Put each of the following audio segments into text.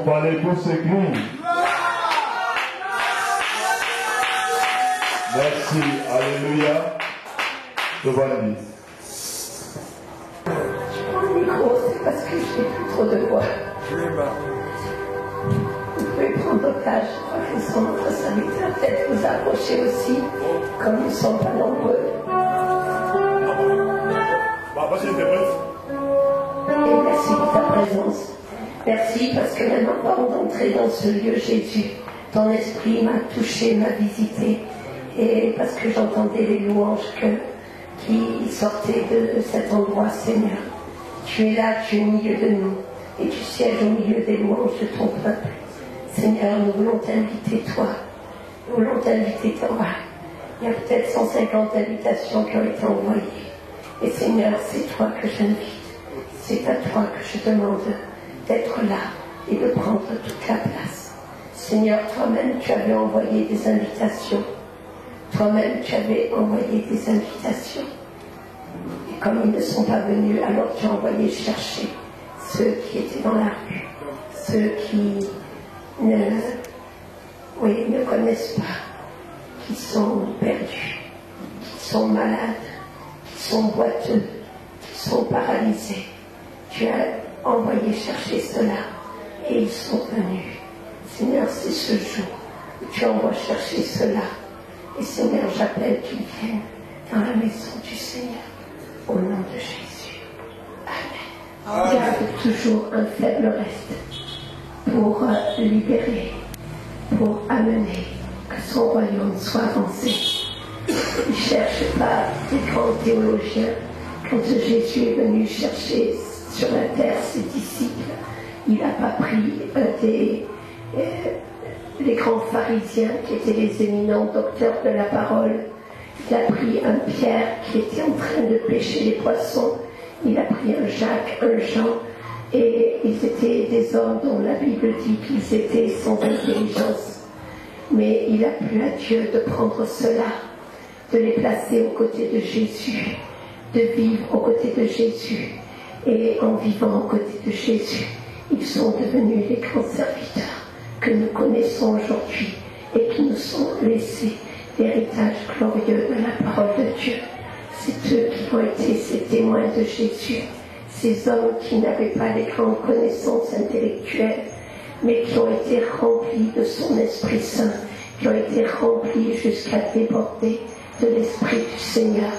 Pourquoi l'époux s'écrit? Merci, alléluia. Je vois le micro, c'est parce que je n'ai plus trop de voix. Vous pouvez prendre otage, je crois que sont notre serviteur, peut-être vous approcher aussi, comme nous ne sommes pas nombreux. Et merci pour ta présence. Merci parce que même avant d'entrer dans ce lieu, Jésus, ton esprit m'a touché, m'a visité. Et parce que j'entendais les louanges qui sortaient de cet endroit, Seigneur. Tu es là, tu es au milieu de nous. Et tu sièges au milieu des louanges de ton peuple. Seigneur, nous voulons t'inviter, toi. Nous voulons t'inviter, toi. Il y a peut-être 150 invitations qui ont été envoyées. Et Seigneur, c'est toi que j'invite. C'est à toi que je demande d'être là et de prendre toute la place. Seigneur, toi-même, tu avais envoyé des invitations. Toi-même, tu avais envoyé des invitations. Et comme ils ne sont pas venus, alors tu as envoyé chercher ceux qui étaient dans la rue, ceux qui ne connaissent pas, qui sont perdus, qui sont malades, qui sont boiteux, qui sont paralysés. Tu as envoyé chercher cela et ils sont venus. Seigneur, c'est ce jour où tu envoies chercher cela. Et Seigneur, j'appelle qu'ils viennent dans la maison du Seigneur, au nom de Jésus. Amen. Garde toujours un faible reste pour libérer, pour amener que son royaume soit avancé. Il ne cherche pas des grands théologiens. Quand Jésus est venu chercher sur la terre ses disciples, il n'a pas pris les grands pharisiens qui étaient les éminents docteurs de la parole. Il a pris un Pierre qui était en train de pêcher les poissons. Il a pris un Jacques, un Jean, et ils étaient des hommes dont la Bible dit qu'ils étaient sans intelligence. Mais il a plu à Dieu de prendre cela, de les placer aux côtés de Jésus, de vivre aux côtés de Jésus. Et en vivant aux côtés de Jésus, ils sont devenus les grands serviteurs que nous connaissons aujourd'hui et qui nous sont laissés l'héritage glorieux de la parole de Dieu. C'est eux qui ont été ces témoins de Jésus, ces hommes qui n'avaient pas les grandes connaissances intellectuelles, mais qui ont été remplis de son Esprit Saint, qui ont été remplis jusqu'à déborder de l'Esprit du Seigneur.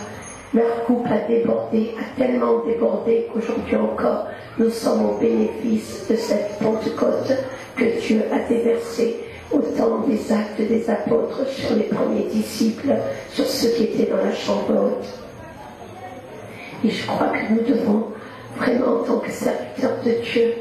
Leur coupe a débordé, a tellement débordé qu'aujourd'hui encore, nous sommes au bénéfice de cette Pentecôte que Dieu a déversée au temps des actes des apôtres sur les premiers disciples, sur ceux qui étaient dans la chambre haute. Et je crois que nous devons vraiment, en tant que serviteurs de Dieu,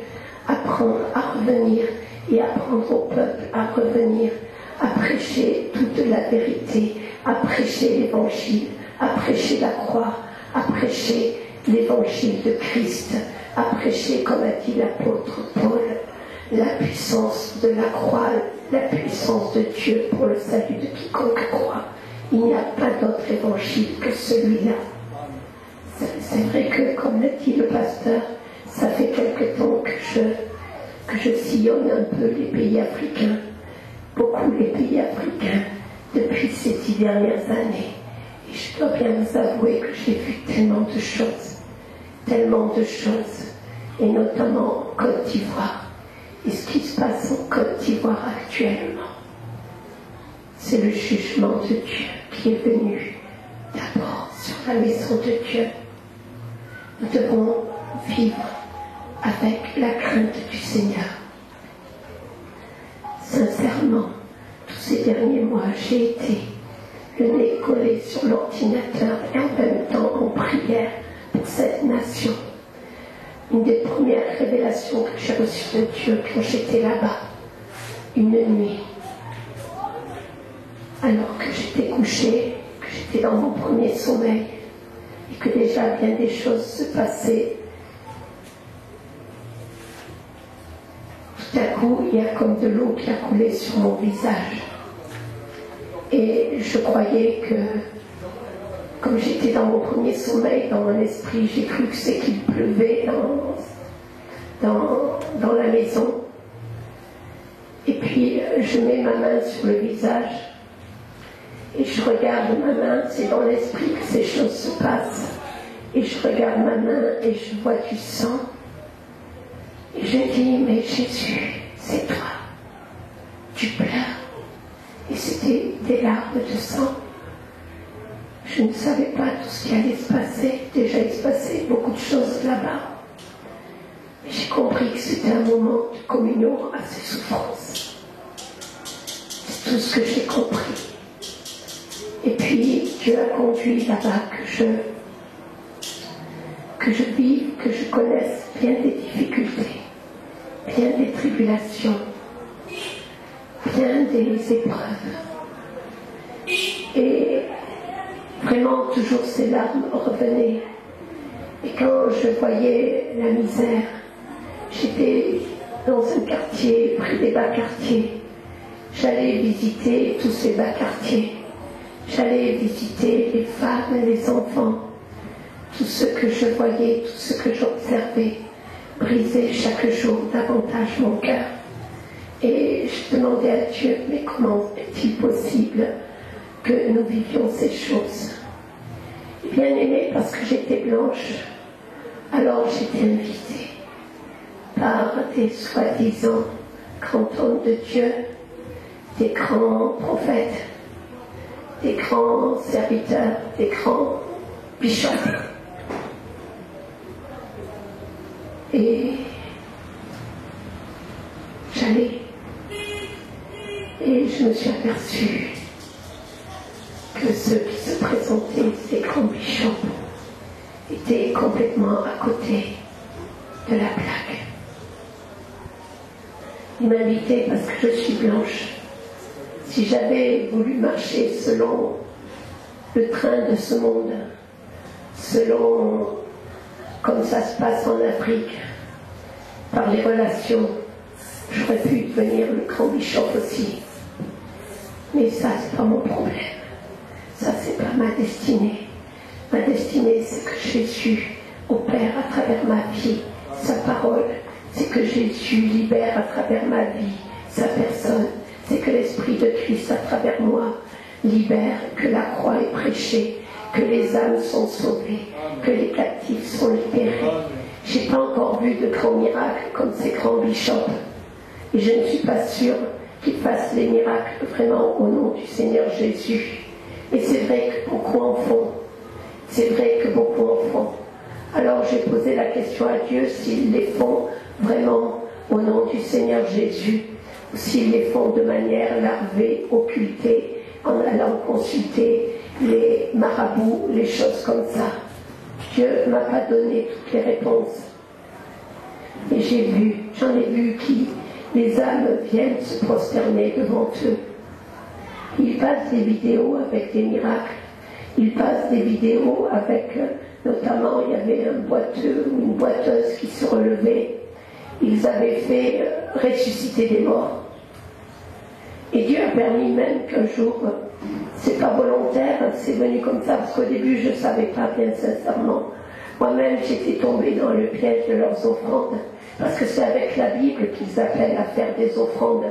apprendre à revenir et apprendre au peuple à revenir, à prêcher toute la vérité, à prêcher l'évangile, à prêcher la croix, à prêcher l'évangile de Christ, à prêcher, comme a dit l'apôtre Paul, la puissance de la croix, la puissance de Dieu pour le salut de quiconque croit. Il n'y a pas d'autre évangile que celui-là. C'est vrai que, comme l'a dit le pasteur, ça fait quelque temps que je sillonne un peu les pays africains, beaucoup les pays africains, depuis ces 10 dernières années. Et je dois bien vous avouer que j'ai vu tellement de choses, et notamment en Côte d'Ivoire. Et ce qui se passe en Côte d'Ivoire actuellement, c'est le jugement de Dieu qui est venu d'abord sur la maison de Dieu. Nous devons vivre avec la crainte du Seigneur. Sincèrement, tous ces derniers mois, j'ai été le nez collé sur l'ordinateur et en même temps en prière pour cette nation. Une des premières révélations que j'ai reçues de Dieu quand j'étais là-bas, une nuit, alors que j'étais couchée, que j'étais dans mon premier sommeil, et que déjà bien des choses se passaient. Tout à coup, il y a comme de l'eau qui a coulé sur mon visage. Et je croyais que, comme j'étais dans mon premier sommeil, dans mon esprit, j'ai cru que c'est qu'il pleuvait dans la maison. Et puis je mets ma main sur le visage et je regarde ma main, c'est dans l'esprit que ces choses se passent. Et je regarde ma main et je vois du sang. Et je dis, mais Jésus, c'est toi. Tu pleures. Et c'était des larmes de sang. Je ne savais pas tout ce qui allait se passer. Déjà, il se passait beaucoup de choses là-bas. Mais j'ai compris que c'était un moment de communion à ses souffrances. C'est tout ce que j'ai compris. Et puis, Dieu a conduit là-bas que je vive, que je connaisse bien des difficultés, bien des tribulations, bien des épreuves. Et vraiment, toujours ces larmes revenaient. Et quand je voyais la misère, j'étais dans un quartier, près des bas quartiers. J'allais visiter tous ces bas quartiers. J'allais visiter les femmes, les enfants. Tout ce que je voyais, tout ce que j'observais, brisait chaque jour davantage mon cœur. Et je demandais à Dieu, mais comment est-il possible que nous vivions ces choses? Bien aimé, parce que j'étais blanche, alors j'étais invitée par des soi-disant grands hommes de Dieu, des grands prophètes, des grands serviteurs, des grands bishops. Et j'allais, et je me suis aperçue que ceux qui se présentaient, ces grands bishops, étaient complètement à côté de la plaque. Ils m'invitaient parce que je suis blanche. Si j'avais voulu marcher selon le train de ce monde, selon comme ça se passe en Afrique, par les relations, j'aurais pu devenir le grand bishop aussi. Mais ça, c'est pas mon problème. Ça, c'est pas ma destinée. Ma destinée, c'est que Jésus opère à travers ma vie, sa parole. C'est que Jésus libère à travers ma vie, sa personne. C'est que l'Esprit de Christ à travers moi libère, que la croix est prêchée, que les âmes sont sauvées, que les captifs sont libérés. J'ai pas encore vu de grands miracles comme ces grands bishops. Et je ne suis pas sûre qu'ils fassent les miracles vraiment au nom du Seigneur Jésus. Et c'est vrai que beaucoup en font. C'est vrai que beaucoup en font. Alors j'ai posé la question à Dieu s'ils les font vraiment au nom du Seigneur Jésus, ou s'ils les font de manière larvée, occultée, en allant consulter les marabouts, les choses comme ça. Dieu ne m'a pas donné toutes les réponses. Et j'en ai vu qui, les âmes viennent se prosterner devant eux. Ils passent des vidéos avec des miracles. Ils passent des vidéos avec, notamment, il y avait un boiteux ou une boiteuse qui se relevait. Ils avaient fait ressusciter des morts. Et Dieu a permis même qu'un jour, c'est pas volontaire, c'est venu comme ça, parce qu'au début, je ne savais pas bien sincèrement. Moi-même, j'étais tombée dans le piège de leurs offrandes, parce que c'est avec la Bible qu'ils appellent à faire des offrandes.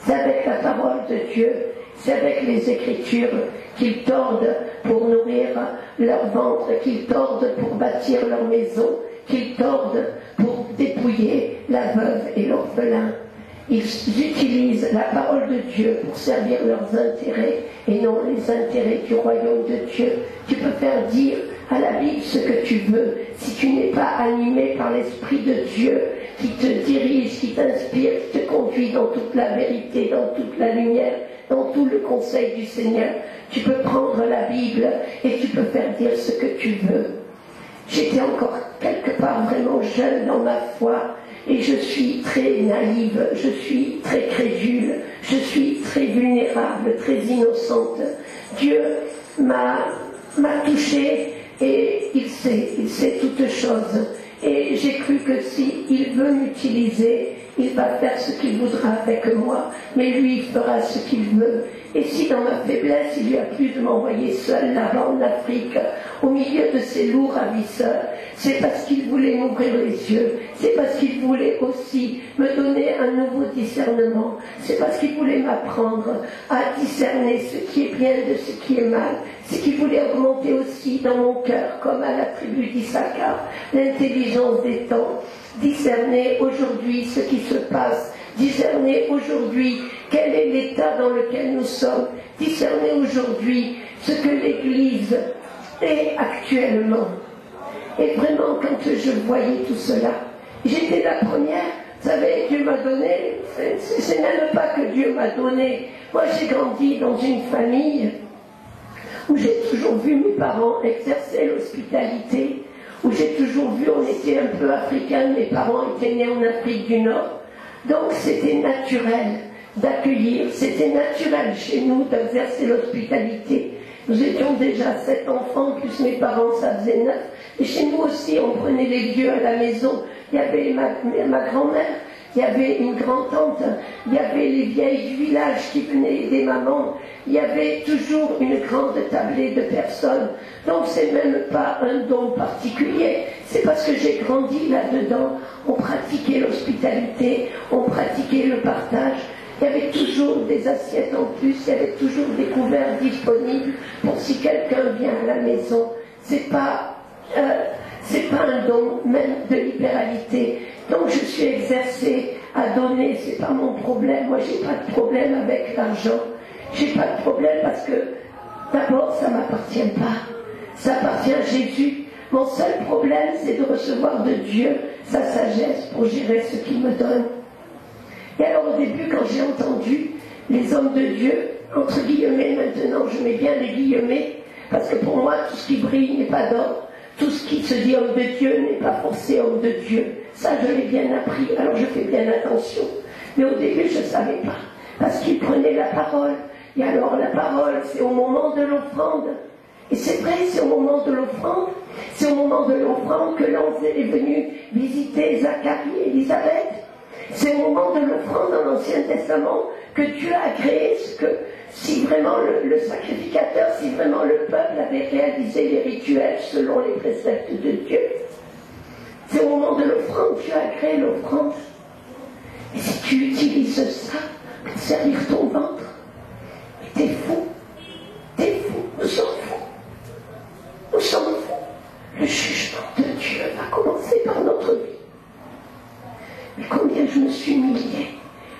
C'est avec la parole de Dieu, c'est avec les Écritures qu'ils tordent pour nourrir leur ventre, qu'ils tordent pour bâtir leur maison, qu'ils tordent pour dépouiller la veuve et l'orphelin. Ils utilisent la parole de Dieu pour servir leurs intérêts et non les intérêts du royaume de Dieu. Tu peux faire dire à la Bible ce que tu veux si tu n'es pas animé par l'Esprit de Dieu qui te dirige, qui t'inspire, qui te conduit dans toute la vérité, dans toute la lumière, dans tout le conseil du Seigneur. Tu peux prendre la Bible et tu peux faire dire ce que tu veux. J'étais encore quelque part vraiment jeune dans ma foi. Et je suis très naïve, je suis très crédule, je suis très vulnérable, très innocente. Dieu m'a touchée et il sait toutes choses. Et j'ai cru que s'il veut m'utiliser, il va faire ce qu'il voudra avec moi, mais lui, il fera ce qu'il veut. Et si dans ma faiblesse, il lui a plu de m'envoyer seul là-bas en Afrique, au milieu de ces lourds ravisseurs, c'est parce qu'il voulait m'ouvrir les yeux, c'est parce qu'il voulait aussi me donner un nouveau discernement, c'est parce qu'il voulait m'apprendre à discerner ce qui est bien de ce qui est mal, c'est qu'il voulait augmenter aussi dans mon cœur, comme à la tribu d'Issachar, l'intelligence des temps, discerner aujourd'hui ce qui se passe, discerner aujourd'hui quel est l'état dans lequel nous sommes, discerner aujourd'hui ce que l'Église est actuellement. Et vraiment, quand je voyais tout cela, j'étais la première. Vous savez, Dieu m'a donné, c'est même pas que Dieu m'a donné. Moi, j'ai grandi dans une famille où j'ai toujours vu mes parents exercer l'hospitalité, où j'ai toujours vu, on était un peu africains, mes parents étaient nés en Afrique du Nord. Donc, c'était naturel d'accueillir, c'était naturel chez nous d'exercer l'hospitalité. Nous étions déjà 7 enfants, plus mes parents, ça faisait 9. Et chez nous aussi, on prenait les vieux à la maison. Il y avait ma grand-mère, il y avait une grand-tante, il y avait les vieilles du village qui venaient aider maman. Il y avait toujours une grande tablée de personnes. Donc c'est même pas un don particulier, c'est parce que j'ai grandi là-dedans. On pratiquait l'hospitalité, on pratiquait le partage. Il y avait toujours des assiettes en plus, il y avait toujours des couverts disponibles pour si quelqu'un vient à la maison. C'est pas un don même de libéralité. Donc je suis exercée à donner, c'est pas mon problème. Moi j'ai pas de problème avec l'argent. J'ai pas de problème parce que d'abord ça m'appartient pas. Ça appartient à Jésus. Mon seul problème c'est de recevoir de Dieu sa sagesse pour gérer ce qu'il me donne. Et alors au début quand j'ai entendu les hommes de Dieu, entre guillemets maintenant je mets bien les guillemets, parce que pour moi tout ce qui brille n'est pas d'or. Tout ce qui se dit homme de Dieu n'est pas forcé homme de Dieu. Ça, je l'ai bien appris, alors je fais bien attention. Mais au début, je ne savais pas. Parce qu'il prenait la parole. Et alors, la parole, c'est au moment de l'offrande. Et c'est vrai, c'est au moment de l'offrande. C'est au moment de l'offrande que l'ange est venu visiter Zacharie et Élisabeth. C'est au moment de l'offrande dans l'Ancien Testament que Dieu a créé ce que, si vraiment le sacrificateur, si vraiment le peuple avait réalisé les rituels selon les préceptes de Dieu. C'est au moment de l'offrande que Dieu a créé l'offrande. Et si tu utilises ça pour servir ton ventre, t'es fou. T'es fou. Nous sommes fous. Nous sommes fous. Le jugement de Dieu va commencer par notre vie. Mais combien je me suis humiliée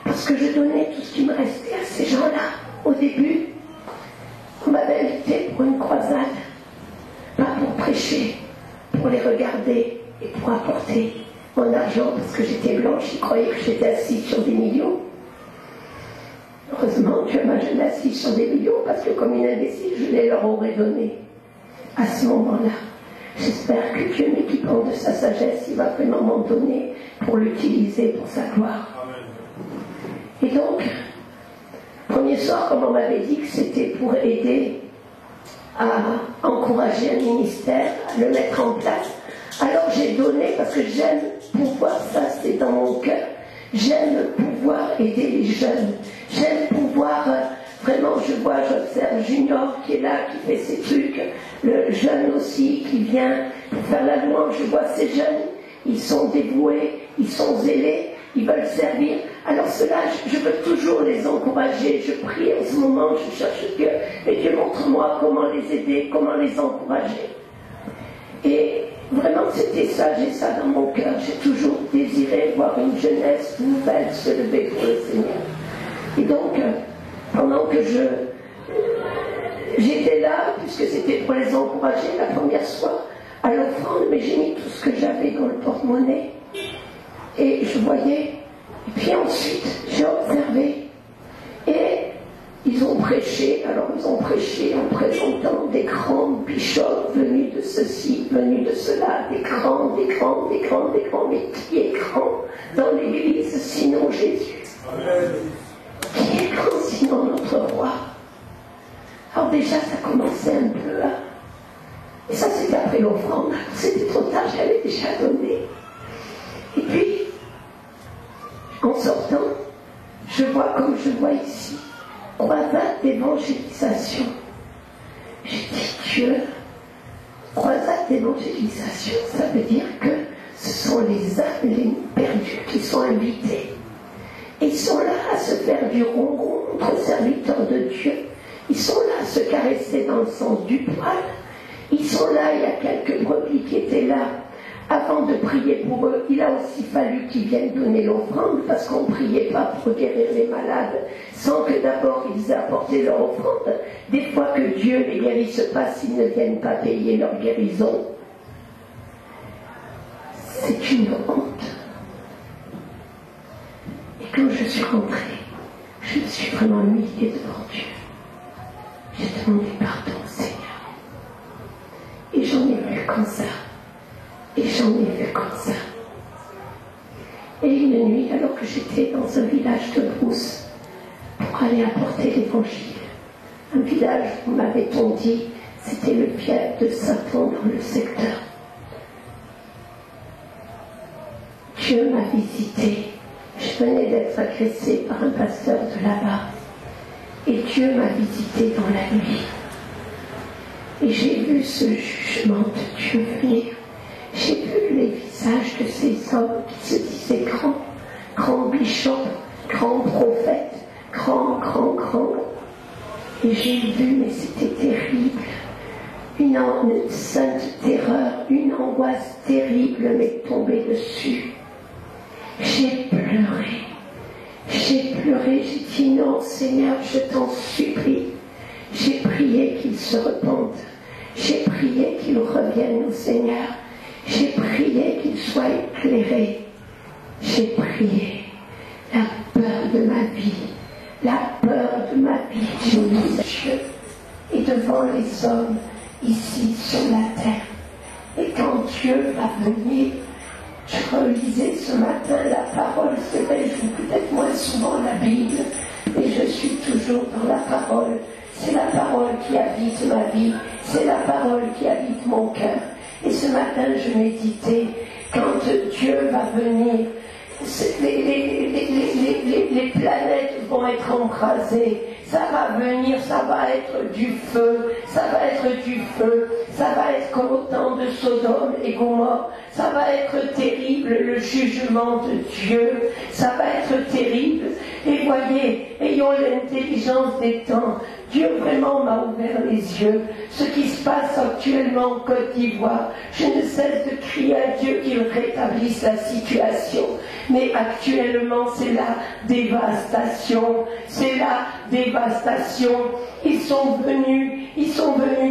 parce que je donnais tout ce qui me restait à ces gens-là. Au début, on m'avait invité pour une croisade, pas pour prêcher, pour les regarder et pour apporter mon argent parce que j'étais blanche, ils croyaient que j'étais assise sur des millions. Heureusement, Dieu m'a jamais assise sur des millions parce que comme une imbécile, je les leur aurais donné. À ce moment-là, j'espère que Dieu m'équipant de sa sagesse, il va vraiment m'en donner pour l'utiliser pour sa gloire. Et donc, premier soir, comme on m'avait dit que c'était pour aider à encourager un ministère, à le mettre en place, alors j'ai donné parce que j'aime pouvoir, ça c'est dans mon cœur, j'aime pouvoir aider les jeunes, j'aime pouvoir, vraiment j'observe Junior qui est là, qui fait ses trucs, le jeune aussi qui vient pour faire la louange, je vois ces jeunes, ils sont dévoués, ils sont zélés, ils veulent servir. Alors cela, je veux toujours les encourager. Je prie en ce moment, je cherche Dieu. Et Dieu montre-moi comment les aider, comment les encourager. Et vraiment, c'était ça, j'ai ça dans mon cœur. J'ai toujours désiré voir une jeunesse nouvelle se lever pour le Seigneur. Et donc, pendant que j'étais là, puisque c'était pour les encourager la première fois, à l'offrande, mais j'ai mis tout ce que j'avais dans le porte-monnaie. Et je voyais, et puis ensuite j'ai observé, et ils ont prêché, alors ils ont prêché en présentant des grands bishops venus de ceci, venus de cela, des grands, mais qui est grand dans l'église sinon Jésus? Amen. Qui est grand sinon notre roi? Alors déjà ça commençait un peu, et ça c'était après l'offrande, c'était trop tard, j'avais déjà donné. Et puis, En sortant, je vois comme je vois ici, 3 actes d'évangélisation. Je dis Dieu, 3 actes d'évangélisation, ça veut dire que ce sont les âmes les perdus qui sont invités. Et ils sont là à se faire du ronron entre serviteurs de Dieu. Ils sont là à se caresser dans le sens du poil. Ils sont là, il y a quelques brebis qui étaient là. Avant de prier pour eux, il a aussi fallu qu'ils viennent donner l'offrande parce qu'on ne priait pas pour guérir les malades sans que d'abord ils aient apporté leur offrande. Des fois que Dieu les guérisse pas s'ils ne viennent pas payer leur guérison. C'est une honte. Et quand je suis rentrée, je me suis vraiment humiliée devant Dieu. J'ai demandé pardon au Seigneur. Et j'en ai vu comme ça. Et j'en ai vu comme ça. Et une nuit, alors que j'étais dans un village de brousse pour aller apporter l'évangile, un village, m'avait-on dit, c'était le fief de Satan dans le secteur. Dieu m'a visité. Je venais d'être agressée par un pasteur de là-bas. Et Dieu m'a visité dans la nuit. Et j'ai vu ce jugement de Dieu venir. J'ai vu les visages de ces hommes qui se disaient grands bishops, grands prophètes, grands. Et j'ai vu, mais c'était terrible. Une sainte terreur, une angoisse terrible m'est tombée dessus. J'ai pleuré, j'ai dit non Seigneur, je t'en supplie. J'ai prié qu'il se repente, j'ai prié qu'il revienne au Seigneur, j'ai prié qu'il soit éclairé, j'ai prié la peur de ma vie, j'ai mis Dieu et devant les hommes ici sur la terre. Et quand Dieu va venir, je relisais ce matin la parole, c'est vrai, je lis peut-être moins souvent la Bible, mais je suis toujours dans la parole. C'est la parole qui habite ma vie, c'est la parole qui habite mon cœur. Et ce matin, je méditais, quand Dieu va venir, les planètes vont être embrasées, ça va venir, ça va être du feu, ça va être comme au temps de Sodome et Gomorrhe, ça va être terrible le jugement de Dieu, ça va être terrible. Et voyez, ayons l'intelligence des temps. Dieu vraiment m'a ouvert les yeux. Ce qui se passe actuellement en Côte d'Ivoire, je ne cesse de crier à Dieu qu'il rétablisse la situation. Mais actuellement, c'est la dévastation. C'est la dévastation. Ils sont venus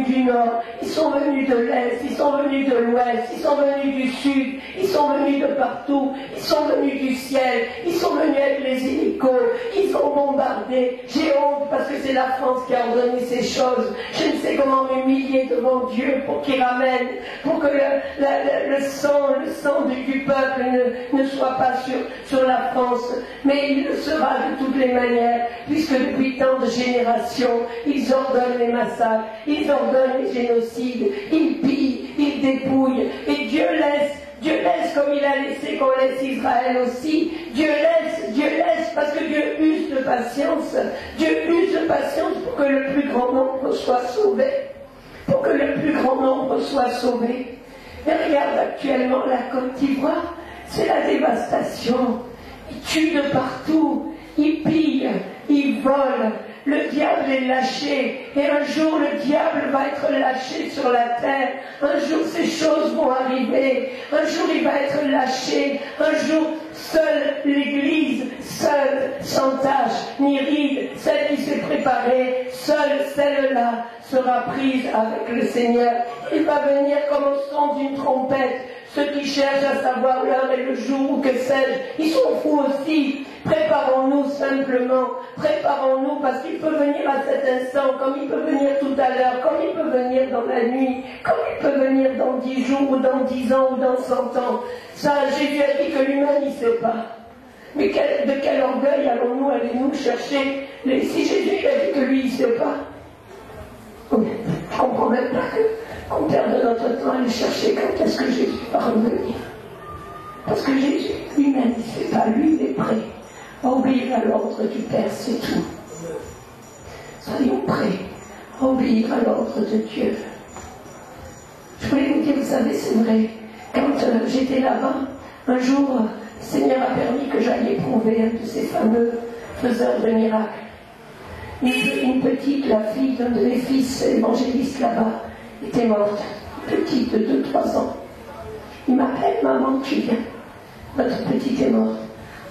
du nord, ils sont venus de l'est, ils sont venus de l'ouest, ils sont venus du sud, ils sont venus de partout, ils sont venus du ciel, ils sont venus avec les hélicos, ils ont bombardé. J'ai honte parce que c'est la France qui a ordonné ces choses. Je ne sais comment m'humilier devant Dieu pour qu'il ramène, pour que le sang du peuple ne soit pas sur la France. Mais il le sera de toutes les manières, puisque depuis tant de générations, ils ordonnent les massacres, ils ordonnent les génocides, ils pillent, ils dépouillent, et Dieu laisse comme il a laissé qu'on laisse Israël aussi. Dieu laisse parce que Dieu use de patience. Dieu use de patience pour que le plus grand nombre soit sauvé. Pour que le plus grand nombre soit sauvé. Et regarde actuellement la Côte d'Ivoire, c'est la dévastation. Ils tuent de partout, ils pillent, ils volent. Le diable est lâché, et un jour le diable va être lâché sur la terre. Un jour ces choses vont arriver, un jour il va être lâché, un jour seule l'Église, seule, sans tache ni ride, celle qui s'est préparée, seule celle-là sera prise avec le Seigneur. Il va venir comme au son d'une trompette. Ceux qui cherchent à savoir l'heure et le jour, ou que sais-je, ils sont fous aussi. Préparons-nous simplement, préparons-nous, parce qu'il peut venir à cet instant, comme il peut venir tout à l'heure, comme il peut venir dans la nuit, comme il peut venir dans 10 jours, ou dans 10 ans, ou dans 100 ans. Ça, Jésus a dit que l'humain n'y sait pas. Mais de quel orgueil allons-nous aller nous chercher si Jésus a dit que lui, il ne sait pas. Je ne comprends même pas qu'on perde notre temps à aller chercher quand est-ce que Jésus va revenir. Parce que Jésus lui-même, il ne sait pas, lui, il est prêt. à obéir à l'ordre du Père, c'est tout. Soyons prêts à obéir à l'ordre de Dieu. Je voulais vous dire, vous savez, c'est vrai, quand j'étais là-bas, un jour, le Seigneur a permis que j'aille éprouver un de ces fameux faiseurs de miracles. Une petite, la fille d'un de mes fils évangélistes là-bas, était morte, petite de 2-3 ans. Il m'appelle, maman, tu viens. Votre petite est morte.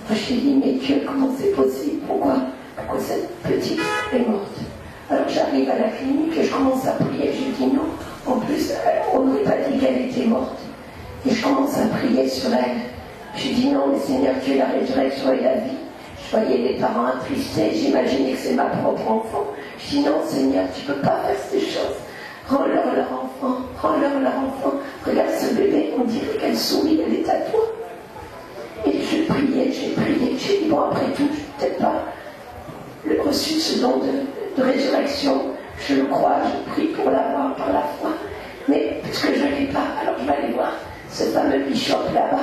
Moi, je lui ai dit, mais Dieu, comment c'est possible? Pourquoi cette petite est morte? Alors j'arrive à la clinique et je commence à prier. Je dis non. En plus, on ne m'avait pas dit qu'elle était morte. Et je commence à prier sur elle. Je dis non, mais Seigneur, tu es la résurrection et la vie. Je voyais les parents attristés, j'imaginais que c'est ma propre enfant. Je dis non, Seigneur, tu ne peux pas faire ces choses. Rends-leur leur enfant, rends-leur leur enfant. Regarde ce bébé, on dirait qu'elle sourit, elle est à toi. Et j'ai prié, j'ai dit bon, après tout, je n'ai peut-être pas reçu ce don de résurrection. Je le crois, je prie pour l'avoir par la foi. Mais puisque je ne l'ai pas, alors je vais aller voir ce fameux bishop là-bas.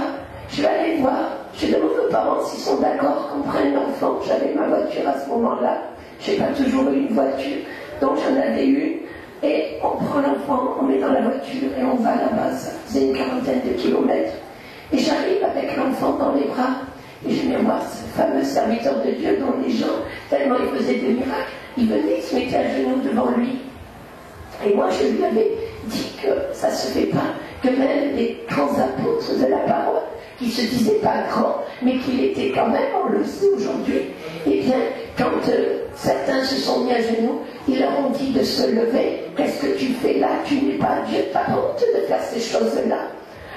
Je vais aller voir. Je demande aux parents s'ils sont d'accord qu'on prenne l'enfant. J'avais ma voiture à ce moment-là. Je n'ai pas toujours eu une voiture. Donc j'en avais une. Et on prend l'enfant, on met dans la voiture et on va là-bas. Ça faisait une 40aine de kilomètres. Et j'arrive avec l'enfant dans les bras. Et je viens voir ce fameux serviteur de Dieu dont les gens, tellement ils faisaient des miracles, ils venaient, ils se mettaient à genoux devant lui. Et moi, je lui avais dit que ça ne se fait pas, que même les grands apôtres de la parole, qui ne se disaient pas grands, mais qu'il était quand même, on le sait aujourd'hui, eh bien, quand certains se sont mis à genoux, ils leur ont dit de se lever. Qu'est-ce que tu fais là? Tu n'es pas Dieu, t'as honte de faire ces choses-là.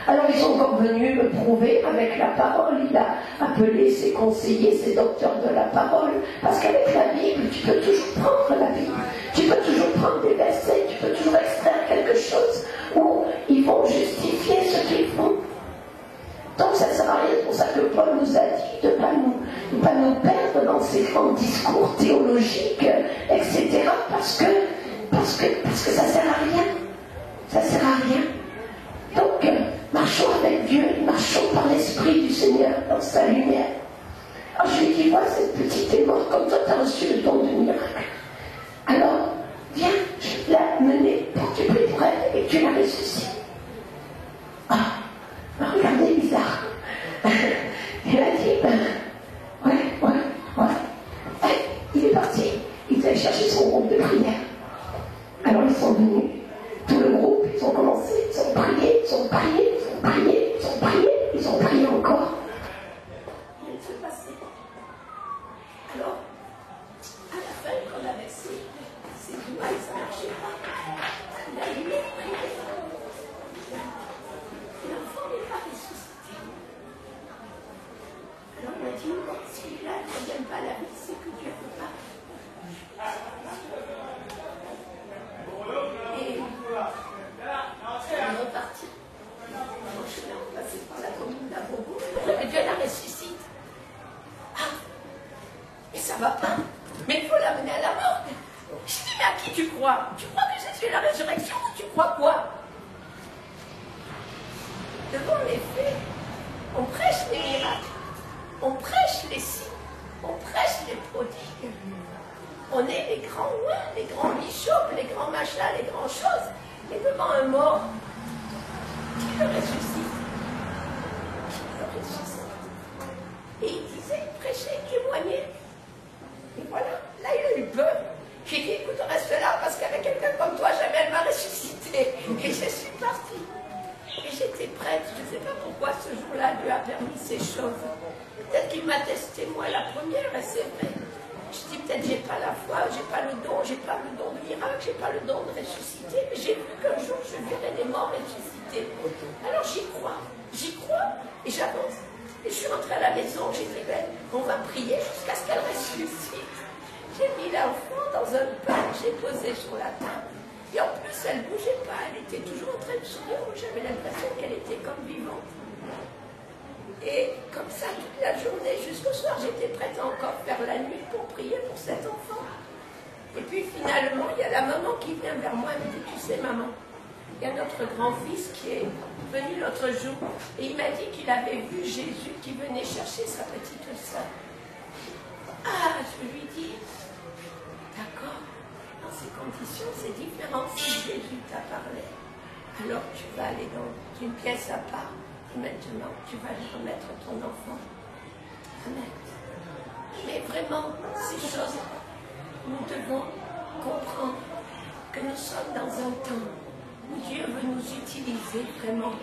Alors ils sont encore venus me prouver avec la parole. Il a appelé ses conseillers, ses docteurs de la parole, parce qu'avec la Bible, tu peux toujours prendre la Bible, tu peux toujours prendre des versets, tu peux toujours extraire quelque chose où ils vont justifier ce qu'ils font. Donc ça ne sert à rien, c'est pour ça que Paul nous a dit de ne pas nous perdre dans ces grands discours théologiques, etc. Parce que ça ne sert à rien. Ça ne sert à rien. Donc, marchons avec Dieu, marchons par l'Esprit du Seigneur dans sa lumière. Alors je lui dis, voilà, cette petite est morte, comme toi tu as reçu le don de miracle. Alors, viens, je vais la mener pour que tu pries pour elle et que tu la ressuscites. Ah, regardez, bizarre. Il a dit, ouais. Il est parti, il est allé chercher son groupe de prière. Alors ils sont venus, tout le groupe, ils ont commencé, ils ont prié, ils ont prié encore. Il se passait. Alors, à la fin, quand on avait ces doigts, ça ne marchait pas. Il a eu les prières. L'enfant n'est pas ressuscité. Alors on a dit, bon, si là, il ne vient pas la vie, c'est que Dieu ne peut pas. Et on est reparti. On est passé par la commune d'Abobo. Et Dieu la ressuscite. Ah, mais ça va pas. Mais il faut l'amener à la mort. Je dis, mais à qui tu crois? Tu crois que Jésus est la résurrection ou tu crois quoi? Devant les faits, on prêche les miracles, on prêche les signes, on prêche les prodiges. On est les grands ouins, les grands bishops, les grands machins, les grandes choses. Et devant un mort, qui le ressuscite? Qui le ressuscite? Et il disait, prêchez, témoignez. Et voilà, là il a eu peur. J'ai dit, écoute, reste là, parce qu'avec quelqu'un comme toi, jamais elle m'a ressuscité. Et je suis partie. Et j'étais prête, je ne sais pas pourquoi ce jour-là Dieu a permis ces choses. Peut-être qu'il m'a testé moi la première, et c'est vrai. Je dis peut-être j'ai pas la foi, j'ai pas le don de miracle, j'ai pas le don de ressusciter, mais j'ai vu qu'un jour je verrai des morts ressuscités. Alors j'y crois, et j'avance. Et je suis rentrée à la maison, j'ai dit, ben, on va prier jusqu'à ce qu'elle ressuscite. J'ai mis l'enfant dans un pain, j'ai posé sur la table. Et en plus, elle ne bougeait pas, elle était toujours en train de sourire, j'avais l'impression qu'elle était comme vivante. Et comme ça, toute la journée, jusqu'au soir, j'étais prête à encore faire la nuit pour prier pour cet enfant. Et puis finalement, il y a la maman qui vient vers moi et me dit, tu sais maman, il y a notre grand-fils qui est venu l'autre jour et il m'a dit qu'il avait vu Jésus qui venait chercher sa petite sœur. Ah, je lui dis, d'accord, dans ces conditions, c'est différent. Si Jésus t'a parlé, alors tu vas aller dans une pièce à part. Et maintenant, tu vas lui remettre ton enfant. Amen. Mais vraiment, ces choses, nous devons comprendre que nous sommes dans un temps où Dieu veut nous utiliser vraiment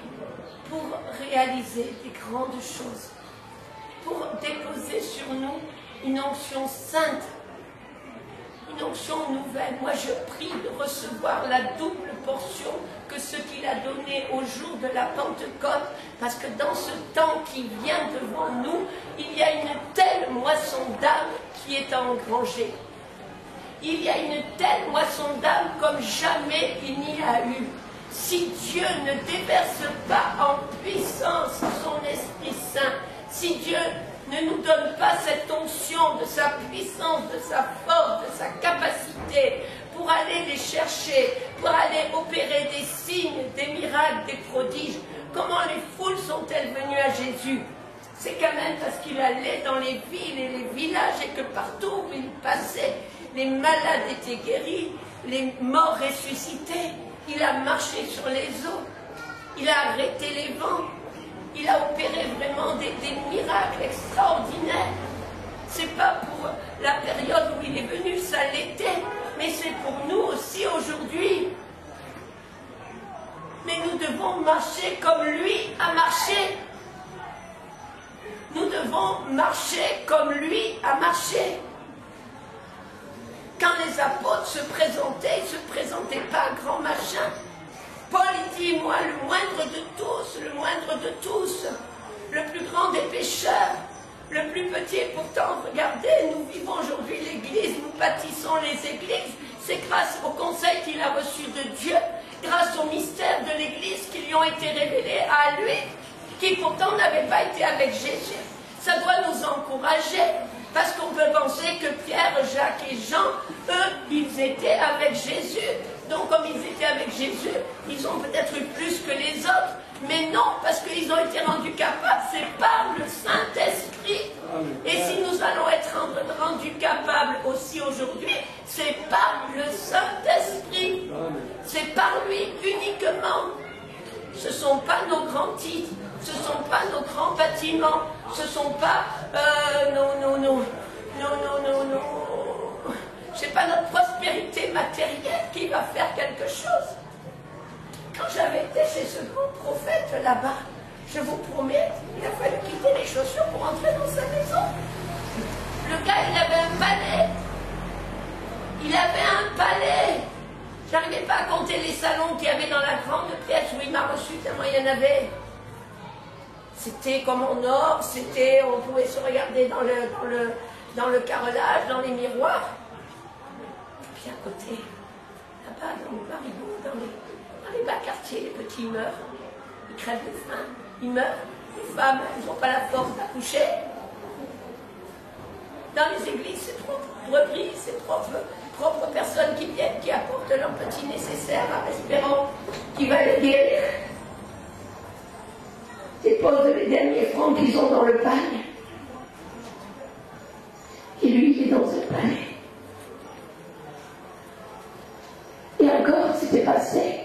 pour réaliser des grandes choses, pour déposer sur nous une onction sainte, une onction nouvelle. Moi, je prie de recevoir la double portion que ce qu'il a donné au jour de la Pentecôte, parce que dans ce temps qui vient devant nous, il y a une telle moisson d'âme qui est engrangée. Il y a une telle moisson d'âme comme jamais il n'y a eu. Si Dieu ne déverse pas en puissance son Esprit Saint, si Dieu ne nous donne pas cette onction de sa puissance, de sa force, de sa capacité pour aller les chercher, pour aller opérer des signes, des miracles, des prodiges, comment les foules sont-elles venues à Jésus? C'est quand même parce qu'il allait dans les villes et les villages et que partout où il passait, les malades étaient guéris, les morts ressuscités. Il a marché sur les eaux, il a arrêté les vents, il a opéré vraiment des miracles extraordinaires. C'est pas pour la période où il est venu, ça l'était, mais c'est pour nous aussi aujourd'hui. Mais nous devons marcher comme lui a marché. Nous devons marcher comme lui a marché. Quand les apôtres se présentaient, ils ne se présentaient pas à grand machin. Paul il dit, moi le moindre de tous, le plus grand des pécheurs, le plus petit. Pourtant, regardez, nous vivons aujourd'hui l'Église, nous bâtissons les églises. C'est grâce au conseil qu'il a reçu de Dieu, grâce au mystère de l'Église qui lui ont été révélés à lui, qui pourtant n'avait pas été avec Jésus. Ça doit nous encourager. Parce qu'on peut penser que Pierre, Jacques et Jean, eux, ils étaient avec Jésus. Donc comme ils étaient avec Jésus, ils ont peut-être eu plus que les autres. Mais non, parce qu'ils ont été rendus capables, c'est par le Saint-Esprit. Et si nous allons être rendus capables aussi aujourd'hui, c'est par le Saint-Esprit. C'est par lui uniquement. Ce ne sont pas nos grands titres, ce ne sont pas nos grands bâtiments, ce ne sont pas c'est pas notre prospérité matérielle qui va faire quelque chose. Quand j'avais été chez ce grand prophète là-bas, je vous promets, il a fallu quitter les chaussures pour entrer dans sa maison. Le gars, il avait un palais. Il avait un palais. J'arrivais pas à compter les salons qu'il y avait dans la grande pièce où il m'a reçu, tellement il y en avait. C'était comme en or, c'était, on pouvait se regarder dans le carrelage, dans les miroirs. Et puis à côté, là-bas, dans le Marigot, dans les bas quartiers, les petits meurent. Ils crèvent de faim, ils meurent. Les femmes, elles n'ont pas la force d'accoucher. Dans les églises, c'est trop brebis, c'est propres personnes qui viennent, qui apportent leur petit nécessaire en espérant qu'il va les guérir. Déposent les derniers francs qu'ils ont dans le pagne. Et lui, il est dans un palais. Et encore, c'était passé.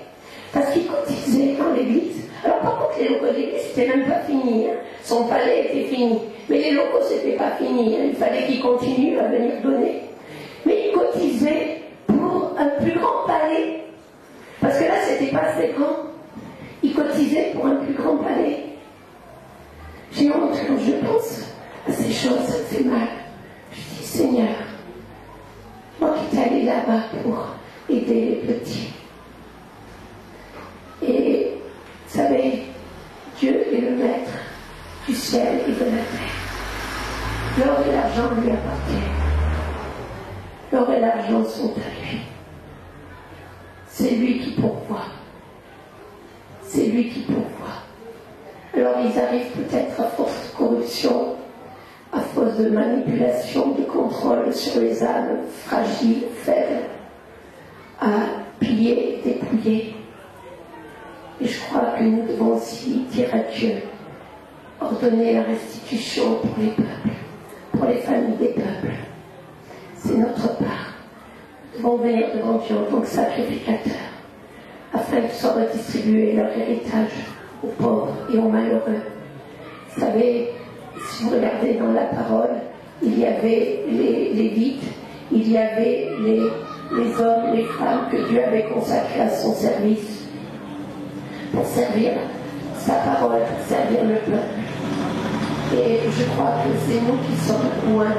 Parce qu'il cotisait dans l'église. Alors par contre, les locaux de l'église, c'était même pas fini. Hein. Son palais était fini. Mais les locaux, c'était pas fini. Hein. Il fallait qu'il continue à venir donner. Mais il cotisait pour un plus grand palais. Parce que là, c'était pas assez grand. Il cotisait pour un plus grand palais. J'ai honte quand je pense à ces choses, ça me fait mal. Je dis, Seigneur, moi qui t'ai allé là-bas pour aider les petits. Et vous savez, Dieu est le maître du ciel et de la terre. L'or et l'argent lui appartiennent. L'or et l'argent sont à lui. C'est lui qui pourvoit. C'est lui qui pourvoit. Alors ils arrivent peut-être à force de corruption, à force de manipulation, de contrôle sur les âmes fragiles, faibles, à piller, dépouiller. Et je crois que nous devons aussi dire à Dieu, ordonner la restitution pour les peuples, pour pour les familles des peuples. C'est notre part. Nous devons venir devant Dieu en tant que sacrificateurs, afin qu'ils soient redistribués leur héritage aux pauvres et aux malheureux. Vous savez, si vous regardez dans la parole, il y avait les Lévites, il y avait les hommes, les femmes que Dieu avait consacrés à son service, pour servir sa parole, pour servir le peuple. Et je crois que c'est nous qui sommes loin.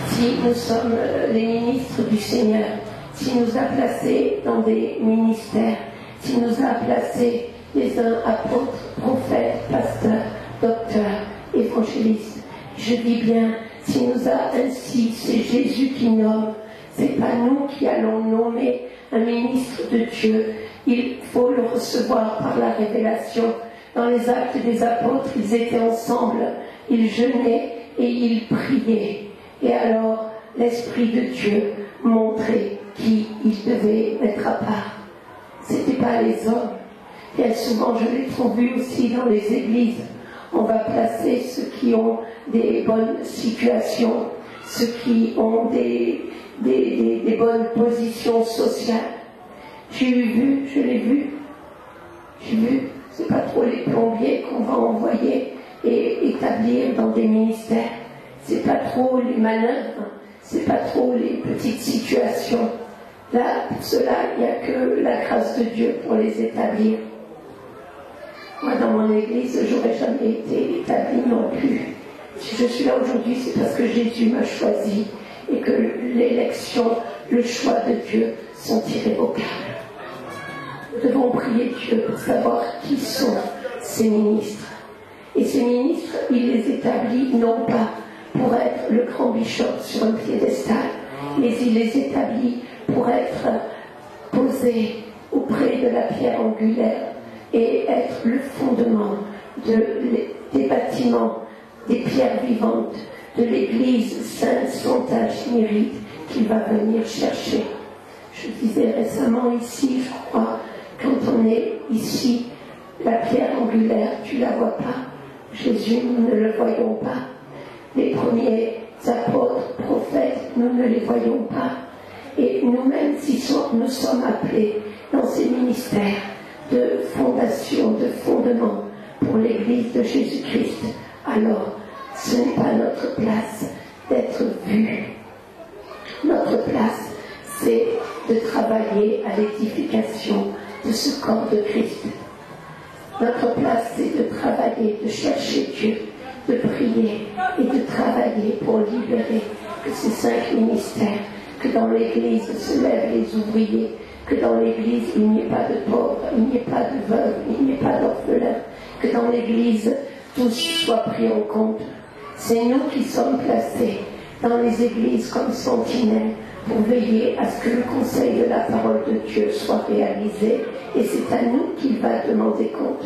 Si nous sommes les ministres du Seigneur, s'il nous a placés dans des ministères, s'il nous a placés les uns apôtres, prophètes, pasteurs, docteurs, évangélistes, je dis bien, s'il nous a ainsi, c'est Jésus qui nomme, c'est pas nous qui allons nommer un ministre de Dieu, il faut le recevoir par la révélation. Dans les actes des apôtres, ils étaient ensemble, ils jeûnaient et ils priaient. Et alors, l'Esprit de Dieu montrait qui il devait mettre à part. C'était pas les hommes. Bien souvent, je l'ai trouvé aussi dans les églises. On va placer ceux qui ont des bonnes situations, ceux qui ont des bonnes positions sociales. J'ai vu, je l'ai vu. J'ai vu, c'est pas trop les plombiers qu'on va envoyer et établir dans des ministères. C'est pas trop les manœuvres, c'est pas trop les petites situations. Là, pour cela, il n'y a que la grâce de Dieu pour les établir. Moi, dans mon église, j'aurais jamais été établi non plus. Si je suis là aujourd'hui, c'est parce que Jésus m'a choisi et que l'élection, le choix de Dieu sont irrévocables. Nous devons prier Dieu pour savoir qui sont ces ministres. Et ces ministres, il les établit non pas pour être le grand bishop sur un piédestal, mais il les établit pour être posés auprès de la pierre angulaire et être le fondement des bâtiments, des pierres vivantes, de l'église sainte, sontage, mérite qu'il va venir chercher. Je disais récemment ici, je crois, quand on est ici, la pierre angulaire, tu ne la vois pas. Jésus, nous ne le voyons pas. Les premiers apôtres, prophètes, nous ne les voyons pas. Et nous-mêmes, si nous sommes appelés dans ces ministères de fondation, de fondement pour l'Église de Jésus-Christ, alors ce n'est pas notre place d'être vus. Notre place, c'est de travailler à l'édification de ce corps de Christ. Notre place, c'est de travailler, de chercher Dieu, de prier et de travailler pour libérer que ces 5 ministères, que dans l'Église se lèvent les ouvriers, que dans l'Église il n'y ait pas de pauvres, il n'y ait pas de veuves, il n'y ait pas d'orphelins, que dans l'Église tous soient pris en compte. C'est nous qui sommes placés dans les églises comme sentinelles pour veiller à ce que le conseil de la parole de Dieu soit réalisé, et c'est à nous qu'il va demander compte.